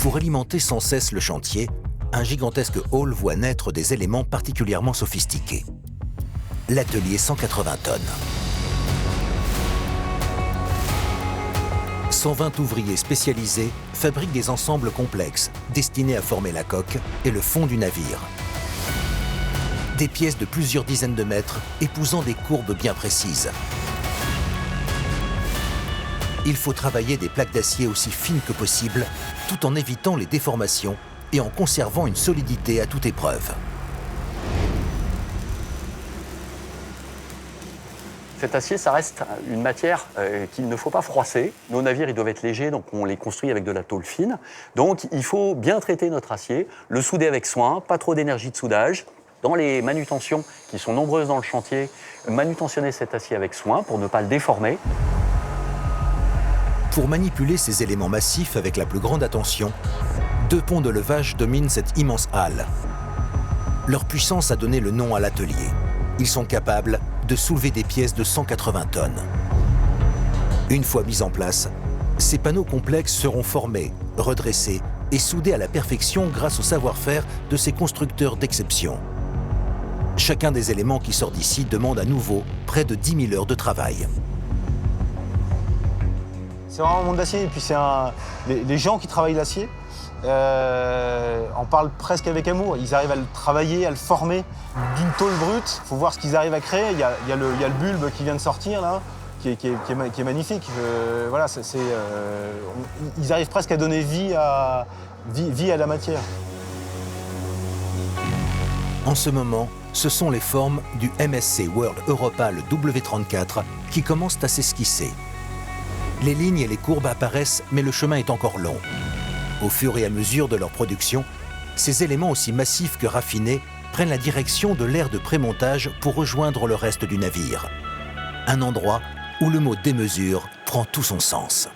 Pour alimenter sans cesse le chantier, un gigantesque hall voit naître des éléments particulièrement sophistiqués. L'atelier 180 tonnes. 120 ouvriers spécialisés fabriquent des ensembles complexes destinés à former la coque et le fond du navire. Des pièces de plusieurs dizaines de mètres épousant des courbes bien précises. Il faut travailler des plaques d'acier aussi fines que possible, tout en évitant les déformations et en conservant une solidité à toute épreuve. Cet acier, ça reste une matière qu'il ne faut pas froisser. Nos navires, ils doivent être légers, donc on les construit avec de la tôle fine. Donc il faut bien traiter notre acier, le souder avec soin, pas trop d'énergie de soudage. Dans les manutentions, qui sont nombreuses dans le chantier, manutentionner cet acier avec soin pour ne pas le déformer. Pour manipuler ces éléments massifs avec la plus grande attention, 2 ponts de levage dominent cette immense halle. Leur puissance a donné le nom à l'atelier. Ils sont capables de soulever des pièces de 180 tonnes. Une fois mis en place, ces panneaux complexes seront formés, redressés et soudés à la perfection grâce au savoir-faire de ces constructeurs d'exception. Chacun des éléments qui sort d'ici demande à nouveau près de 10 000 heures de travail. C'est vraiment un monde d'acier. Et puis les gens qui travaillent l'acier en parlent presque avec amour. Ils arrivent à le travailler, à le former d'une tôle brute. Il faut voir ce qu'ils arrivent à créer. Il y a le bulbe qui vient de sortir là, qui est magnifique. Voilà, ils arrivent presque à donner vie à la matière. En ce moment, ce sont les formes du MSC World Europal W34 qui commencent à s'esquisser. Les lignes et les courbes apparaissent, mais le chemin est encore long. Au fur et à mesure de leur production, ces éléments aussi massifs que raffinés prennent la direction de l'aire de prémontage pour rejoindre le reste du navire. Un endroit où le mot démesure prend tout son sens.